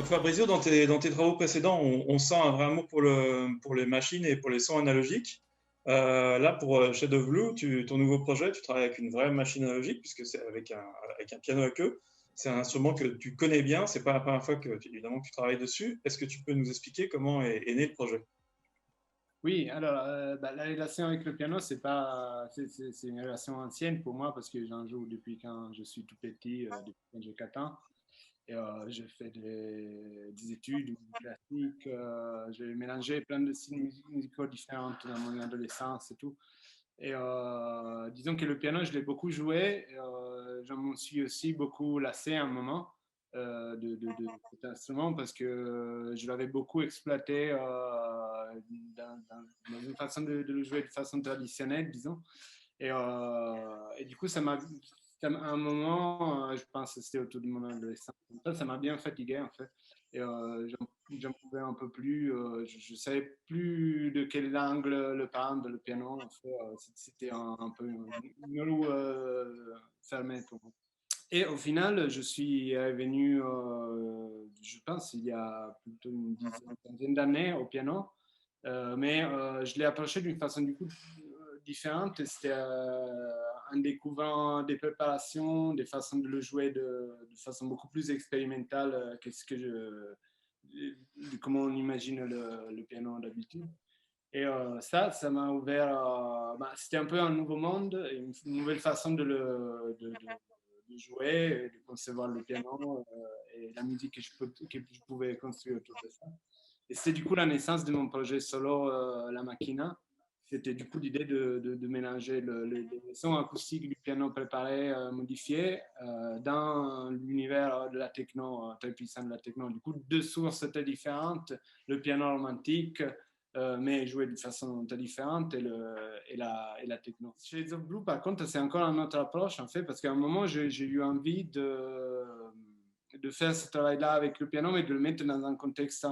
Donc Fabrizio, dans tes travaux précédents, on sent un vrai amour pour les machines et pour les sons analogiques. Là, pour Shade of Blue, ton nouveau projet, tu travailles avec une vraie machine analogique, puisque c'est avec un piano à queue. C'est un instrument que tu connais bien, c'est pas la première fois évidemment, que tu travailles dessus. Est-ce que tu peux nous expliquer comment est né le projet? Oui, alors la relation avec le piano, c'est pas, c'est une relation ancienne pour moi parce que j'en joue depuis quand je suis tout petit, depuis quand j'ai 4 ans. Et j'ai fait des études classiques, j'ai mélangé plein de styles musicaux différents dans mon adolescence et tout. Et disons que le piano, je l'ai beaucoup joué. J'en m'en suis aussi beaucoup lassé à un moment de cet instrument parce que je l'avais beaucoup exploité dans une façon de le jouer de façon traditionnelle, disons. Et du coup, à un moment, je pense que c'était autour de mon adolescence, ça m'a bien fatigué en fait. Et j'en pouvais un peu plus, je ne savais plus de quel angle le prendre, le piano. En fait, c'était un peu une roue fermée pour moi. Et au final, je suis revenu, je pense, il y a plutôt une dizaine d'années au piano. Mais je l'ai approché d'une façon du coup différente. C'était en découvrant des préparations, des façons de le jouer de façon beaucoup plus expérimentale qu'est-ce que comment on imagine le piano d'habitude. Et ça m'a ouvert. C'était un peu un nouveau monde, une nouvelle façon de jouer, et de concevoir le piano et la musique que je pouvais construire autour de ça. Et c'est du coup la naissance de mon projet solo, La Machina. C'était du coup l'idée de mélanger les sons acoustiques du piano préparé, modifié, dans l'univers de la techno, très puissant de la techno. Du coup, deux sources très différentes, le piano romantique, mais joué de façon très différente, et la techno. Chez The Blue, par contre, c'est encore une autre approche, en fait, parce qu'à un moment, j'ai eu envie de faire ce travail-là avec le piano, mais de le mettre dans un contexte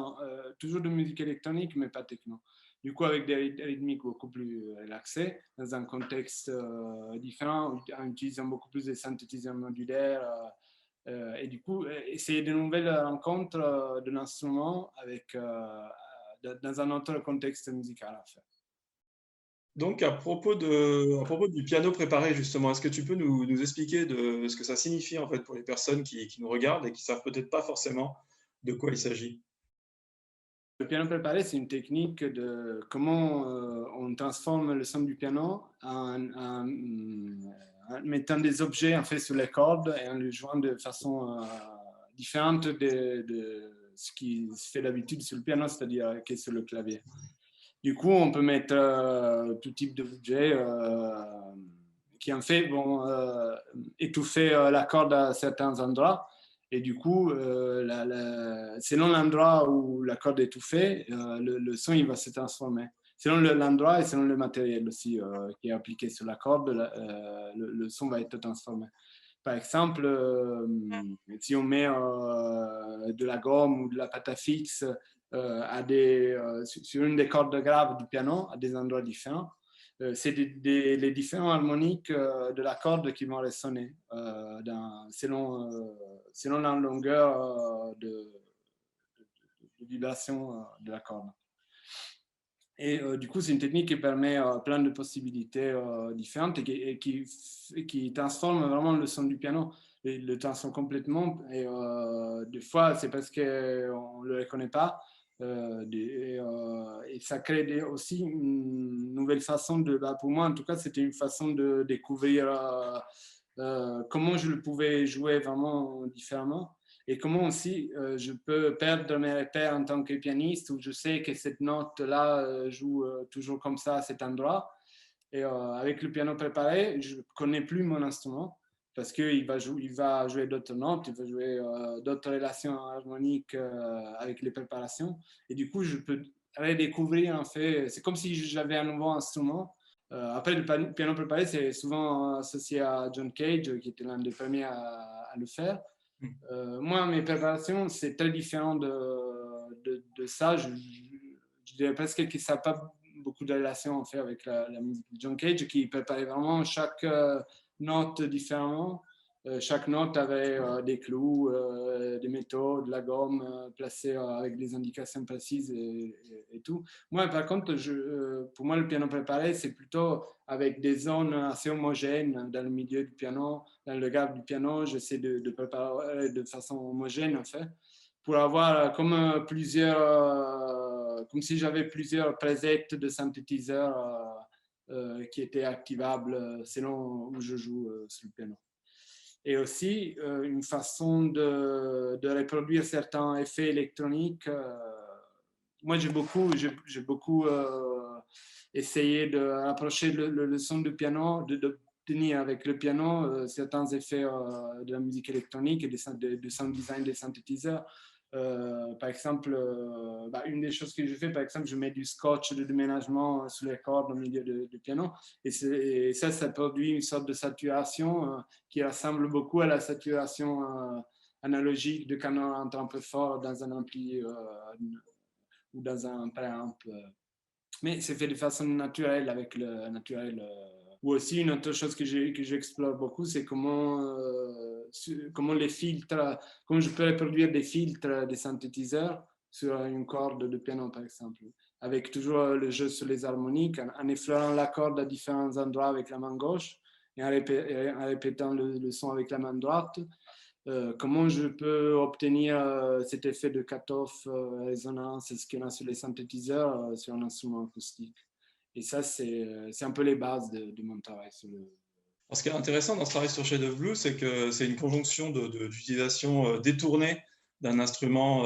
toujours de musique électronique, mais pas techno. Du coup, avec des rythmiques beaucoup plus relaxées, dans un contexte différent, en utilisant beaucoup plus de synthétiseurs modulaires. Et du coup, essayer de nouvelles rencontres de l'instrument dans un autre contexte musical, en fait. Donc, à propos du piano préparé, justement, est-ce que tu peux nous expliquer de ce que ça signifie en fait pour les personnes qui nous regardent et qui savent peut-être pas forcément de quoi il s'agit? Le piano préparé, c'est une technique de comment on transforme le son du piano en mettant des objets en fait sur les cordes et en le jouant de façon différente de ce qui se fait d'habitude sur le piano, c'est-à-dire que sur le clavier. Du coup, on peut mettre tout type d'objets qui en fait vont étouffer la corde à certains endroits. Et du coup, selon l'endroit où la corde est étouffée, le son il va se transformer. Selon l'endroit et selon le matériel aussi qui est appliqué sur la corde, le son va être transformé. Par exemple, si on met de la gomme ou de la pâte à fixe sur une des cordes graves du piano à des endroits différents, c'est les différents harmoniques de la corde qui vont résonner selon la longueur de vibration de la corde. Et du coup, c'est une technique qui permet plein de possibilités différentes et qui transforme vraiment le son du piano. Et le transforme complètement. Et des fois, c'est parce qu'on ne le reconnaît pas. Et ça crée aussi une nouvelle façon pour moi, en tout cas, c'était une façon de découvrir comment je le pouvais jouer vraiment différemment et comment aussi je peux perdre mes repères en tant que pianiste où je sais que cette note-là joue toujours comme ça à cet endroit. Et avec le piano préparé, je ne connais plus mon instrument parce qu'il va jouer d'autres notes, il va jouer d'autres relations harmoniques avec les préparations. Et du coup, je peux redécouvrir, en fait, c'est comme si j'avais un nouveau instrument. Après, le piano préparé, c'est souvent associé à John Cage, qui était l'un des premiers à le faire. Moi, mes préparations, c'est très différent de ça. Je dirais presque que ça n'a pas beaucoup de relation en fait avec la musique de John Cage, qui préparait vraiment chaque note différemment. chaque note avait des clous, des métaux, de la gomme placée avec des indications précises et tout. Moi, par contre, pour moi, le piano préparé, c'est plutôt avec des zones assez homogènes dans le milieu du piano, dans le garde du piano. J'essaie de préparer de façon homogène, en fait, pour avoir comme comme si j'avais plusieurs presets de synthétiseurs qui étaient activables selon où je joue sur le piano. Et aussi une façon de reproduire certains effets électroniques. Moi, j'ai beaucoup essayé de rapprocher le son du piano, d'obtenir avec le piano certains effets de la musique électronique et du sound design des synthétiseurs. Par exemple, une des choses que je fais, par exemple, je mets du scotch de déménagement sur les cordes au milieu du piano et ça produit une sorte de saturation qui ressemble beaucoup à la saturation analogique de canon entrant un peu fort dans un ampli ou dans un préamp. Mais c'est fait de façon naturelle avec le naturel. Ou aussi, une autre chose que j'explore beaucoup, c'est comment les filtres, comment je peux reproduire des filtres des synthétiseurs sur une corde de piano, par exemple, avec toujours le jeu sur les harmoniques, en effleurant la corde à différents endroits avec la main gauche et en répétant le son avec la main droite. Comment je peux obtenir cet effet de cut-off, résonance, ce qu'il y a sur les synthétiseurs, sur un instrument acoustique. Et ça, c'est un peu les bases de mon travail. Ce qui est intéressant dans ce travail sur Shade of Blue, c'est que c'est une conjonction d'utilisation détournée d'un instrument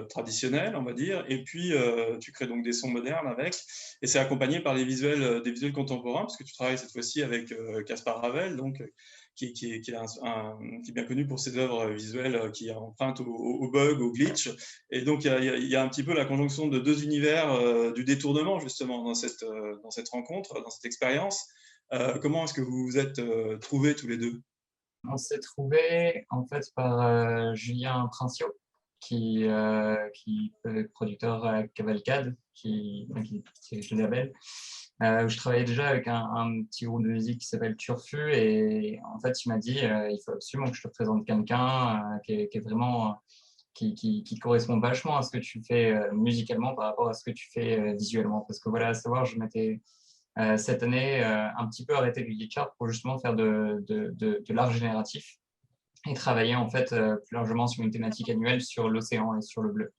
traditionnel, on va dire, et puis tu crées donc des sons modernes avec, et c'est accompagné par des visuels contemporains, parce que tu travailles cette fois-ci avec Caspar Ravel, donc, qui est bien connu pour ses œuvres visuelles qui empruntent au bug, au glitch, et donc il y a un petit peu la conjonction de deux univers du détournement, justement, dans cette rencontre, dans cette expérience. Comment est-ce que vous vous êtes trouvés tous les deux? On s'est trouvés en fait par Julien Princiot, qui est producteur à Cavalcade, qui dirige le label. Où je travaillais déjà avec un petit groupe de musique qui s'appelle Turfu, et en fait il m'a dit il faut absolument que je te présente quelqu'un qui est vraiment qui correspond vachement à ce que tu fais musicalement par rapport à ce que tu fais visuellement, parce que voilà, à savoir, je m'étais cette année un petit peu arrêté du glitch art pour justement faire de l'art génératif et travailler en fait plus largement sur une thématique annuelle sur l'océan et sur le bleu.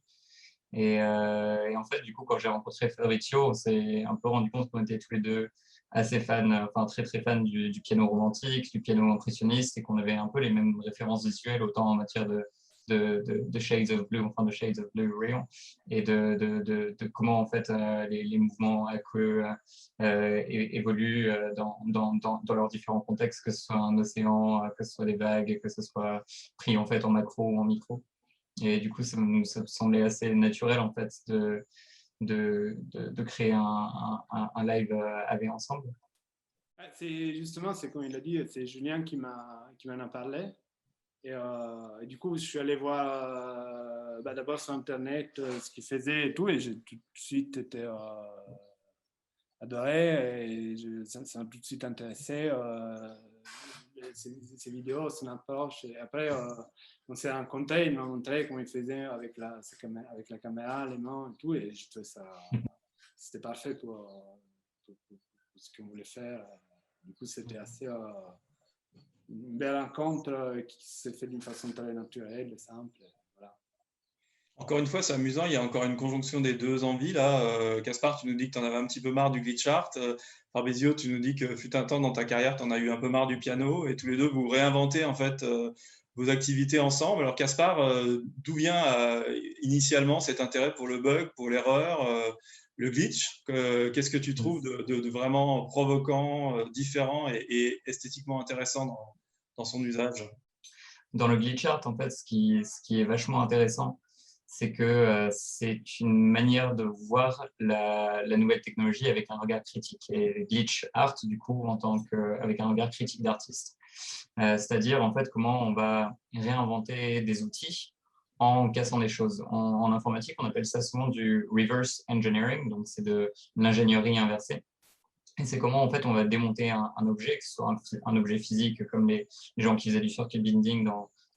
Et en fait, du coup, quand j'ai rencontré Fabrizio, on s'est un peu rendu compte qu'on était tous les deux assez fans, enfin très très fans du piano romantique, du piano impressionniste, et qu'on avait un peu les mêmes références visuelles, autant en matière de Shades of Blue, enfin de Shades of Blue Rayon, et de comment en fait les mouvements aqueux évoluent dans leurs différents contextes, que ce soit un océan, que ce soit des vagues, que ce soit pris en fait en macro ou en micro. Et du coup, ça me semblait assez naturel en fait de créer un live avec ensemble. C'est justement, c'est comme il a dit, c'est Julien qui m'en a parlé. Et du coup, je suis allé voir d'abord sur Internet ce qu'il faisait et tout, et j'ai tout de suite été adoré, et ça m'a tout de suite intéressé. Ses vidéos, son approche. Et après, on s'est rencontrés, il m'a montré comment il faisait avec la caméra, les mains et tout, et je trouvais ça, c'était parfait pour ce qu'on voulait faire. Du coup, c'était assez une belle rencontre qui s'est faite d'une façon très naturelle, simple. Voilà. Encore une fois, c'est amusant, il y a encore une conjonction des deux envies là. Caspar, tu nous dis que tu en avais un petit peu marre du glitch art. Fabrizio, tu nous dis que fut un temps dans ta carrière, tu en as eu un peu marre du piano, et tous les deux, vous réinventez en fait vos activités ensemble. Alors Caspar, d'où vient initialement cet intérêt pour le bug, pour l'erreur, le glitch? Qu'est-ce que tu trouves de vraiment provoquant, différent et esthétiquement intéressant dans son usage? Dans le glitch art, en fait, ce qui est vachement intéressant, c'est que c'est une manière de voir la nouvelle technologie avec un regard critique. Et glitch art, du coup, avec un regard critique d'artiste. C'est-à-dire, en fait, comment on va réinventer des outils en cassant des choses. En informatique, on appelle ça souvent du reverse engineering, donc c'est de l'ingénierie inversée. Et c'est comment, en fait, on va démonter un objet, que ce soit un objet physique, comme les gens qui faisaient du circuit binding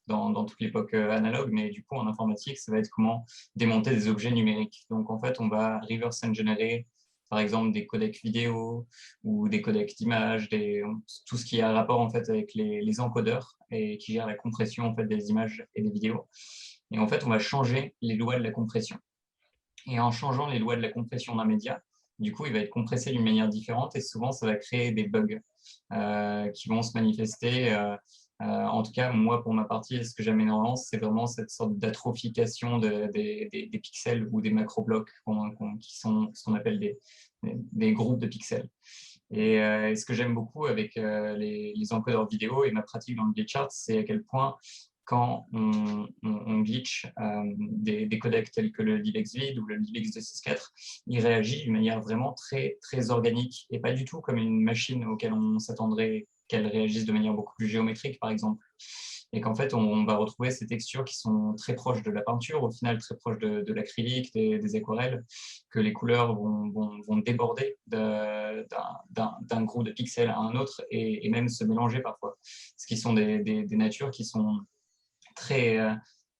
dans toute l'époque analogue, mais du coup, en informatique, ça va être comment démonter des objets numériques. Donc, en fait, on va reverse engineer, par exemple, des codecs vidéo ou des codecs d'images, tout ce qui a rapport, en fait, avec les encodeurs et qui gère la compression, en fait, des images et des vidéos. Et en fait, on va changer les lois de la compression. Et en changeant les lois de la compression d'un média, du coup, il va être compressé d'une manière différente et souvent, ça va créer des bugs qui vont se manifester. En tout cas, moi, pour ma partie, ce que j'aime énormément, c'est vraiment cette sorte d'atrophication des pixels ou des macroblocs qui sont ce qu'on appelle des groupes de pixels. Et ce que j'aime beaucoup avec les encodeurs vidéo et ma pratique dans le glitch art, c'est à quel point quand on glitch des codecs tels que le DivXvid ou le DivX264, il réagit d'une manière vraiment très, très organique et pas du tout comme une machine auquel on s'attendrait qu'elle réagisse de manière beaucoup plus géométrique, par exemple. Et qu'en fait, on va retrouver ces textures qui sont très proches de la peinture, au final très proches de l'acrylique, des aquarelles, que les couleurs vont déborder d'un groupe de pixels à un autre et même se mélanger parfois. Ce qui sont des natures qui sont très,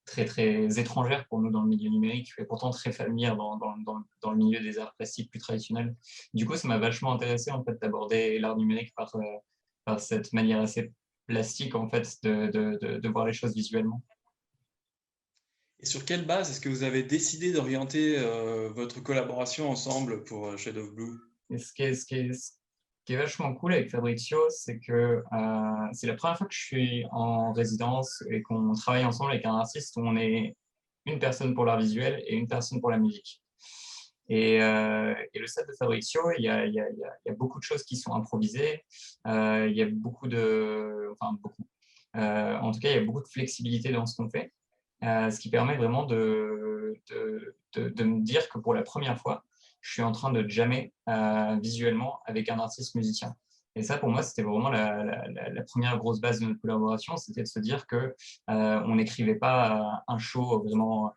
très, très étrangères pour nous dans le milieu numérique, et pourtant très familières dans le milieu des arts plastiques plus traditionnels. Du coup, ça m'a vachement intéressé en fait, d'aborder l'art numérique par cette manière assez plastique en fait, de voir les choses visuellement. Et sur quelle base est-ce que vous avez décidé d'orienter votre collaboration ensemble pour Shade of Blue? Et ce qui est vachement cool avec Fabrizio, c'est que c'est la première fois que je suis en résidence et qu'on travaille ensemble avec un artiste où on est une personne pour l'art visuel et une personne pour la musique. Et le set de Fabrizio, il y a beaucoup de choses qui sont improvisées. Il y a beaucoup de... Enfin, beaucoup. En tout cas, il y a beaucoup de flexibilité dans ce qu'on fait, ce qui permet vraiment de me dire que pour la première fois, je suis en train de jammer visuellement avec un artiste musicien. Et ça, pour moi, c'était vraiment la première grosse base de notre collaboration, c'était de se dire que on n'écrivait pas un show vraiment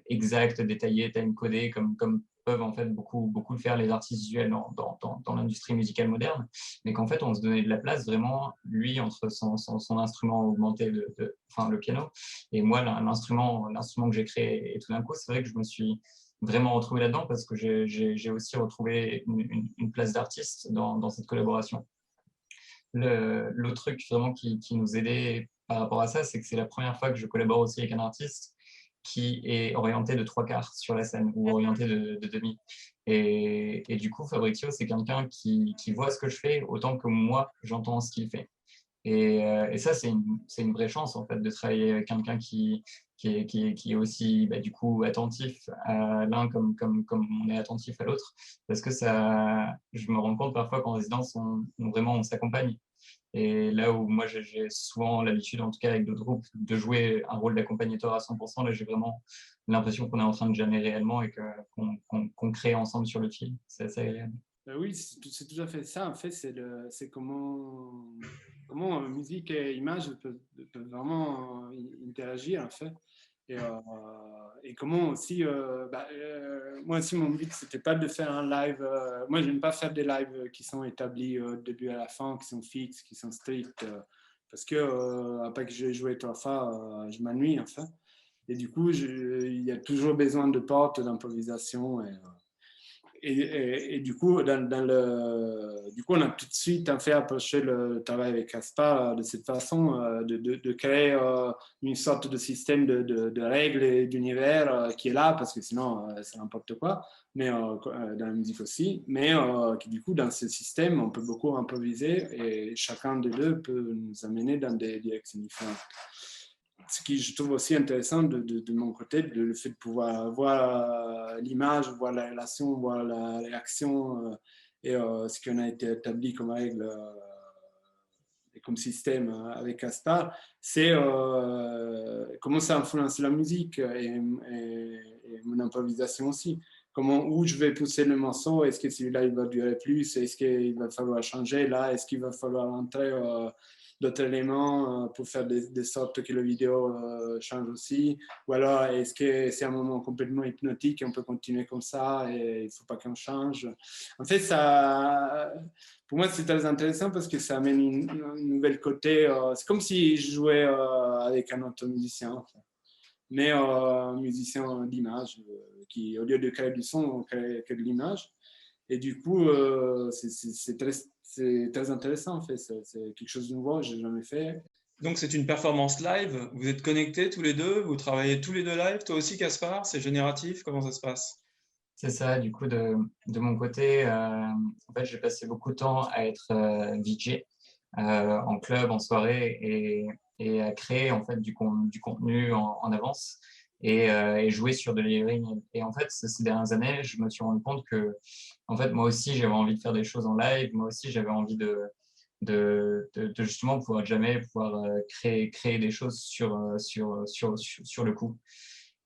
exact, détaillé, time-codé, comme peuvent en fait beaucoup le faire les artistes visuels dans l'industrie musicale moderne, mais qu'en fait, on se donnait de la place vraiment, lui, entre son instrument augmenté, enfin le piano, et moi, l'instrument que j'ai créé. Et tout d'un coup, c'est vrai que je me suis vraiment retrouvé là-dedans parce que j'ai aussi retrouvé une place d'artiste dans cette collaboration. L'autre truc vraiment qui nous aidait par rapport à ça, c'est que c'est la première fois que je collabore aussi avec un artiste qui est orienté de trois quarts sur la scène ou orienté de demi. Et du coup, Fabrizio, c'est quelqu'un qui voit ce que je fais autant que moi, j'entends ce qu'il fait. Et ça, c'est une vraie chance en fait de travailler avec quelqu'un qui est aussi du coup attentif à l'un comme on est attentif à l'autre, parce que ça, je me rends compte parfois qu'en résidence, vraiment on s'accompagne. Et là où moi j'ai souvent l'habitude, en tout cas avec d'autres groupes, de jouer un rôle d'accompagnateur à 100%, là j'ai vraiment l'impression qu'on est en train de jammer réellement et qu'on crée ensemble sur le fil. C'est assez agréable. Oui, c'est tout à fait ça. En fait, c'est comment musique et image peuvent vraiment interagir, en fait. Et comment aussi, moi aussi, mon but, c'était pas de faire un live. Moi, j'aime pas faire des lives qui sont établis du début à la fin, qui sont fixes, qui sont stricts, parce que après que j'ai joué trois fois, je m'ennuie, en fait. Et du coup, il y a toujours besoin de portes, d'improvisation. Et du coup, du coup, on a tout de suite fait approcher le travail avec Caspar de cette façon, de créer une sorte de système de règles et d'univers qui est là, parce que sinon, c'est n'importe quoi, mais dans la musique aussi, mais qui du coup, dans ce système, on peut beaucoup improviser et chacun des deux peut nous amener dans des directions différentes. Ce qui je trouve aussi intéressant de mon côté, le fait de pouvoir voir l'image, voir la relation, voir la réaction et ce qu'on a été établi comme règle et comme système avec Caspar, c'est comment ça influence la musique et mon improvisation aussi. Où je vais pousser le morceau, est-ce que celui-là il va durer plus, est-ce qu'il va falloir changer là, est-ce qu'il va falloir entrer d'autres éléments pour faire des sortes que la vidéo change aussi? Ou alors, est-ce que c'est un moment complètement hypnotique et on peut continuer comme ça et il ne faut pas qu'on change? En fait, pour moi, c'est très intéressant parce que ça amène une nouvelle côté. C'est comme si je jouais avec un autre musicien, en fait. Mais un musicien d'image qui, au lieu de créer du son, crée de l'image. Et du coup, c'est très intéressant, en fait. C'est quelque chose de nouveau, je n'ai jamais fait. Donc c'est une performance live, vous êtes connectés tous les deux, vous travaillez tous les deux live, toi aussi Caspar, c'est génératif, comment ça se passe? C'est ça, du coup, de mon côté, en fait, j'ai passé beaucoup de temps à être VJ en club, en soirée et à créer en fait du contenu en avance et jouer sur de l'e-learning. Et en fait, ces dernières années, je me suis rendu compte que en fait, moi aussi, j'avais envie de faire des choses en live, moi aussi, j'avais envie de justement pouvoir jamais pouvoir créer des choses sur le coup.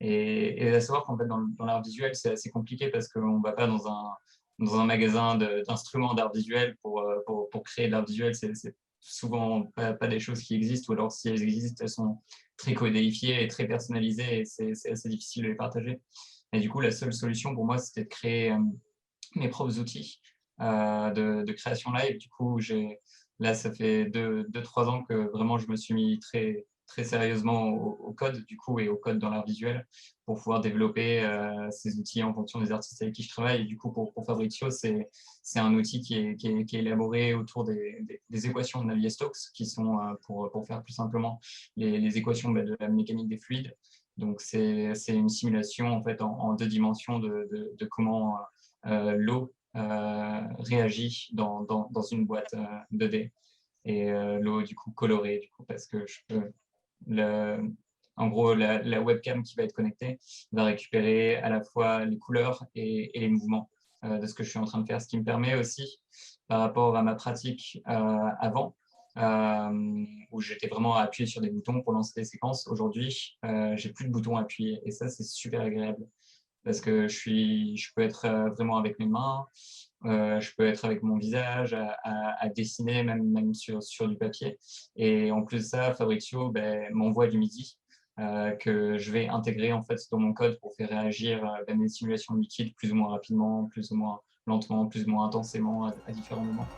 Et à savoir qu'en fait, dans l'art visuel, c'est assez compliqué parce qu'on ne va pas dans un magasin d'instruments d'art visuel pour créer de l'art visuel. C'est souvent pas des choses qui existent, ou alors si elles existent, elles sont très codéifiées et très personnalisées et c'est assez difficile de les partager. Et du coup, la seule solution pour moi, c'était de créer mes propres outils de création live. Du coup, là, ça fait 2-3 ans que vraiment je me suis mis très sérieusement au code du coup et au code dans l'art visuel pour pouvoir développer ces outils en fonction des artistes avec qui je travaille. Et du coup, pour Fabrizio, c'est un outil qui est élaboré autour des équations de Navier-Stokes qui sont, pour faire plus simplement, les équations de la mécanique des fluides. Donc, c'est une simulation en fait en 2 dimensions de comment l'eau réagit dans une boîte 2D. Et l'eau du coup colorée, du coup, parce que je peux en gros, la webcam qui va être connectée va récupérer à la fois les couleurs et les mouvements de ce que je suis en train de faire, ce qui me permet aussi, par rapport à ma pratique avant, où j'étais vraiment à appuyer sur des boutons pour lancer des séquences. Aujourd'hui, j'ai plus de boutons à appuyer et ça, c'est super agréable parce que je peux être vraiment avec mes mains, je peux être avec mon visage, à dessiner même sur du papier. Et en plus de ça, Fabrizio m'envoie du MIDI que je vais intégrer en fait dans mon code pour faire réagir mes simulations de liquide plus ou moins rapidement, plus ou moins lentement, plus ou moins intensément à différents moments.